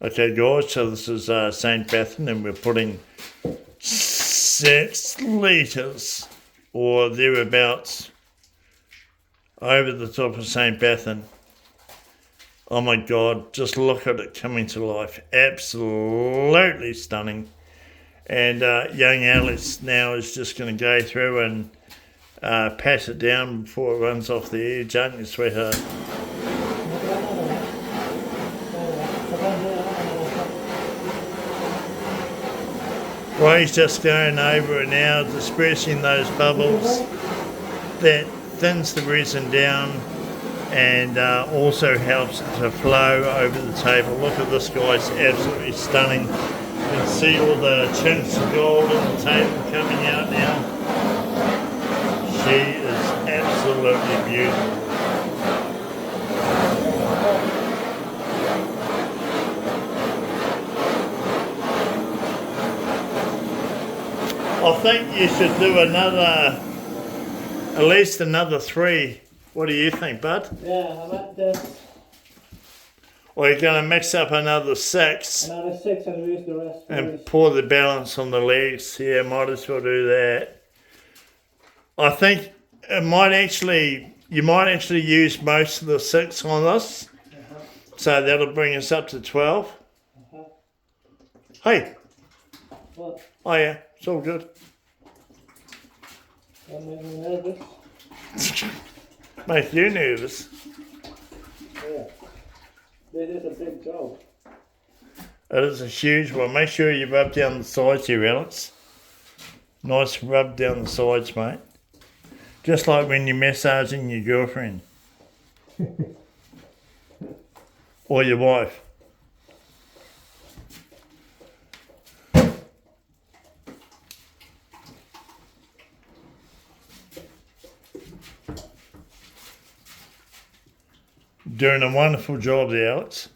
Okay guys, so this is St. Bethan, and we're putting 6 litres or thereabouts over the top of St. Bethan. Oh my god, just look at it coming to life. Absolutely stunning. And young Alex now is just going to go through and pat it down before it runs off the edge, aren't you, sweetheart? Well, he's just going over it now, dispersing those bubbles. That thins the resin down and also helps it to flow over the table. Look at this, guys, absolutely stunning. You can see all the chinks of gold on the table coming out now. She is absolutely beautiful. I think you should do at least another 3. What do you think, bud? Yeah, I like this. Or you're going to mix up another 6. Another 6 and use the rest. And pour the balance on the legs. Yeah, might as well do that. I think it might actually, you might actually use most of the 6 on this. So that'll bring us up to 12. Hey. What? Oh yeah, it's all good. That made me nervous. Make you nervous. Yeah. This is a big job. It is a huge one. Make sure you rub down the sides here, Alex. Nice rub down the sides, mate. Just like when you're massaging your girlfriend. Or your wife. Doing a wonderful job there, Alex.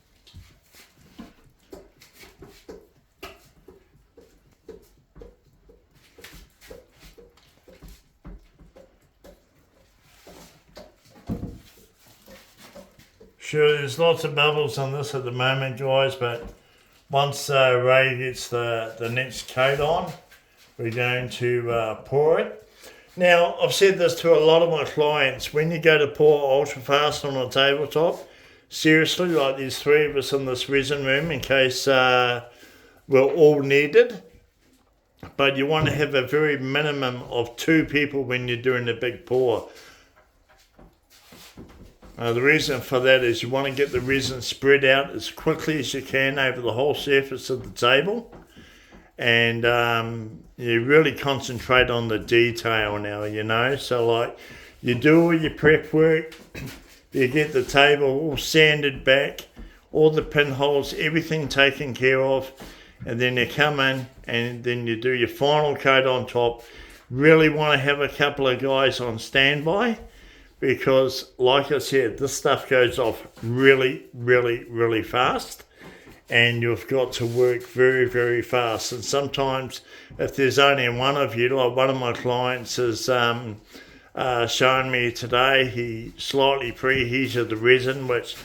Sure, there's lots of bubbles on this at the moment, guys, but once Ray gets the next coat on, we're going to pour it. Now, I've said this to a lot of my clients, when you go to pour ultra fast on a tabletop, seriously, like there's 3 of us in this resin room in case we're all needed, but you want to have a very minimum of 2 people when you're doing a big pour. The reason for that is you want to get the resin spread out as quickly as you can over the whole surface of the table. And you really concentrate on the detail now, you know. So like you do all your prep work, you get the table all sanded back, all the pinholes, everything taken care of, and then you come in and then you do your final coat on top. Really want to have a couple of guys on standby because, like I said, this stuff goes off really, really, really fast. And you've got to work very, very fast. And sometimes if there's only one of you, like one of my clients has shown me today, he slightly preheated the resin, which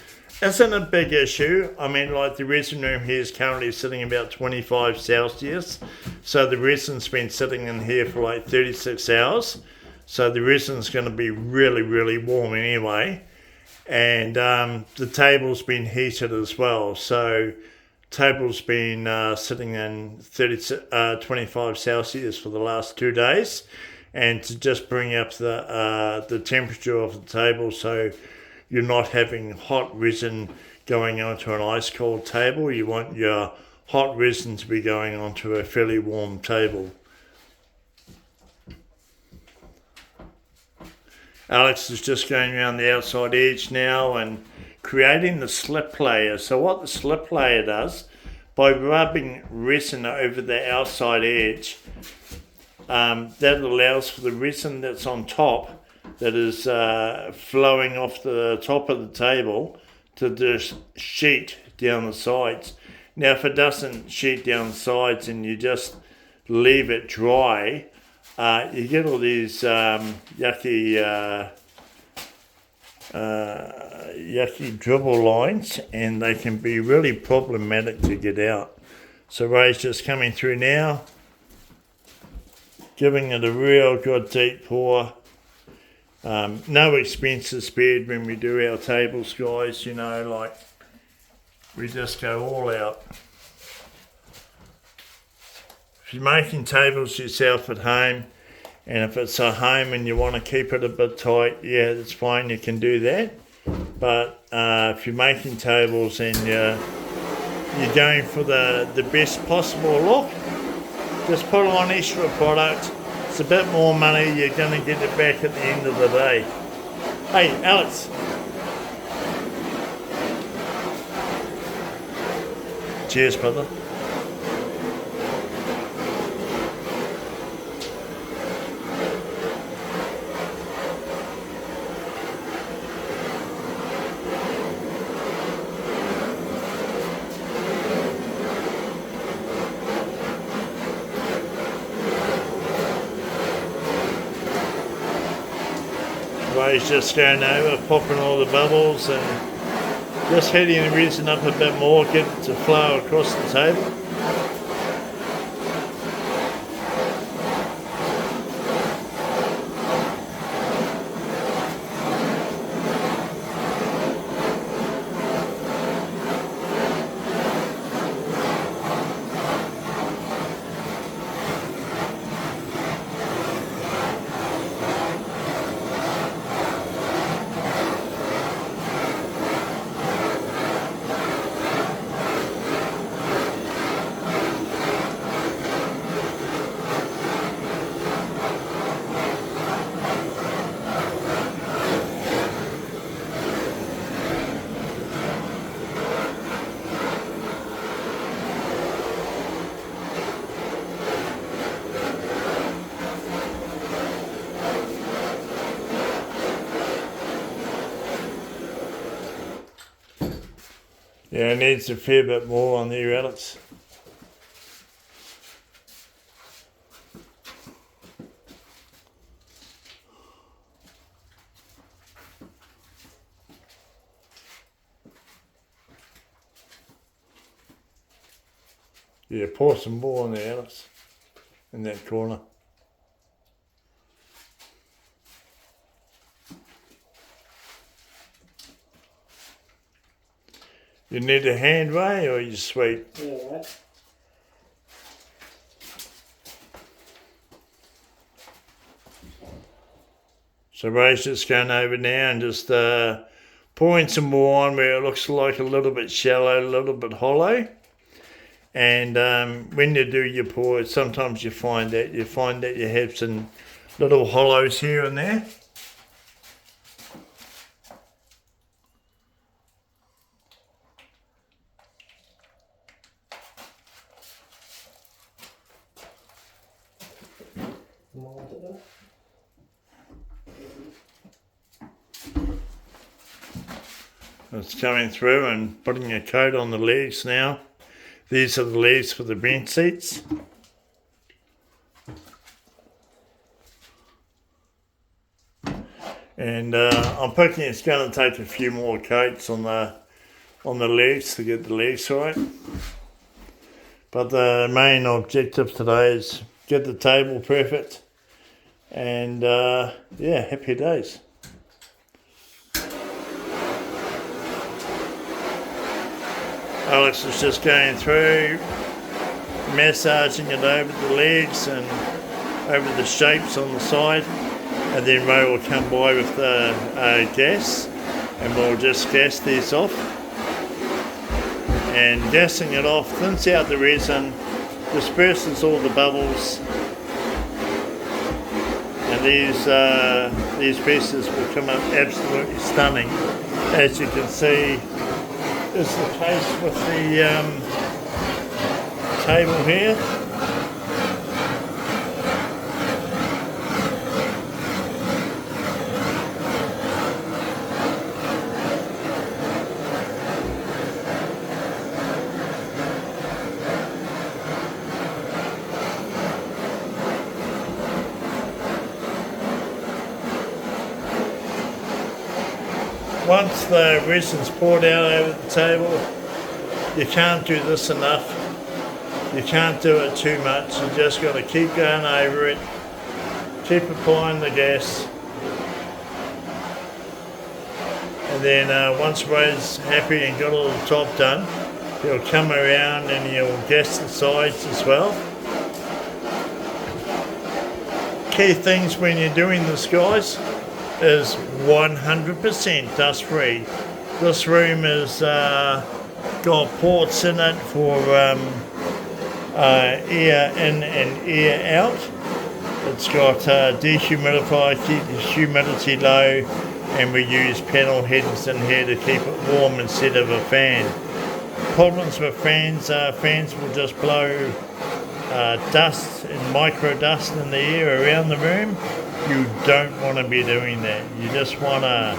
isn't a big issue. I mean, like the resin room here is currently sitting about 25 Celsius. So the resin's been sitting in here for like 36 hours. So the resin's going to be really, really warm anyway. And the table's been heated as well. So table's been sitting in 25 Celsius for the last 2 days, and to just bring up the temperature of the table so you're not having hot resin going onto an ice cold table. You want your hot resin to be going onto a fairly warm table. Alex is just going around the outside edge now and creating the slip layer. So what the slip layer does, by rubbing resin over the outside edge, that allows for the resin that's on top, that is flowing off the top of the table, to just sheet down the sides. Now if it doesn't sheet down the sides and you just leave it dry, you get all these yucky yucky dribble lines, and they can be really problematic to get out. So Ray's just coming through now, giving it a real good deep pour. No expenses spared when we do our tables, guys, you know, like we just go all out. If you're making tables yourself at home, and if it's a home and you want to keep it a bit tight, yeah, that's fine, you can do that. But if you're making tables and you're going for the best possible look, just put on extra product. It's a bit more money, you're going to get it back at the end of the day. Hey, Alex. Cheers, brother. Ray's just going over, popping all the bubbles and just heating the resin up a bit more, get it to flow across the table. Yeah, it needs a fair bit more on there, Alex. Yeah, pour some more on there, Alex, in that corner. You need a hand, Ray, or are you sweet? Yeah, right. So Ray's just going over now and just pouring some more on where it looks like a little bit shallow, a little bit hollow. And when you do your pour, sometimes you find that you have some little hollows here and there. It's coming through and putting a coat on the legs now. These are the legs for the bench seats. And I'm thinking it's going to take a few more coats on the legs to get the legs right. But the main objective today is get the table perfect. And yeah, happy days. Alex is just going through, massaging it over the legs and over the shapes on the side, and then Ray will come by with the gas, and we'll just gas these off. And gassing it off thins out the resin, disperses all the bubbles, and these pieces will come up absolutely stunning, as you can see. Is the case with the table here. Once the resin's poured out over the table, you can't do this enough. You can't do it too much. You just got to keep going over it. Keep applying the gas. And then once Ray's happy and got all the top done, he'll come around and he'll gas the sides as well. Key things when you're doing this, guys, is 100% dust free. This room has got ports in it for air in and air out. It's got dehumidifier, keep the humidity low, and we use panel headers in here to keep it warm instead of a fan. Problems with fans, fans will just blow dust and micro dust in the air around the room. You don't want to be doing that. You just want a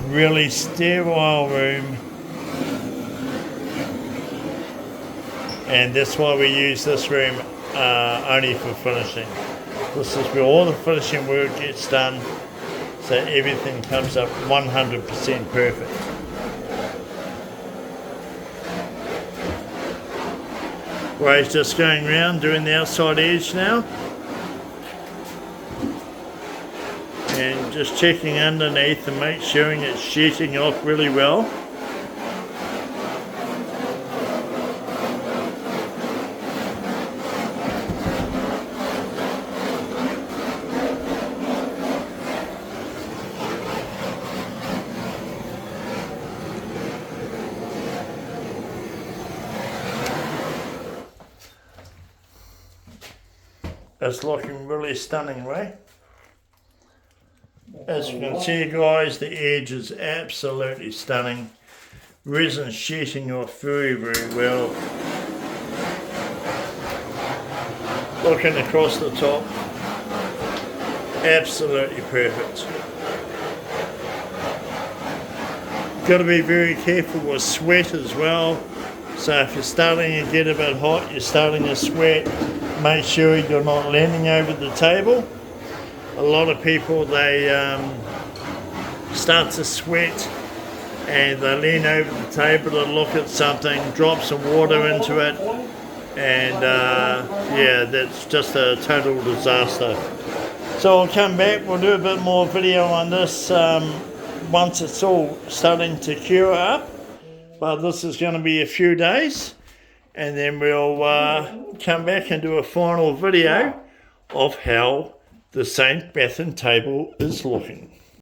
really sterile room, and that's why we use this room only for finishing. This is where all the finishing work gets done, so everything comes up 100% perfect. Ray's just going around doing the outside edge now. And just checking underneath and make sure it's sheeting off really well. It's looking really stunning, Ray. As you can see, guys, the edge is absolutely stunning. Resin sheeting off very, very well. Looking across the top, absolutely perfect. Got to be very careful with sweat as well. So if you're starting to get a bit hot, you're starting to sweat, make sure you're not leaning over the table. A lot of people, they start to sweat and they lean over the table to look at something, drop some water into it, and yeah, that's just a total disaster. So I'll come back, we'll do a bit more video on this once it's all starting to cure up. But this is going to be a few days, and then we'll come back and do a final video of how the St. Bethan table is looking.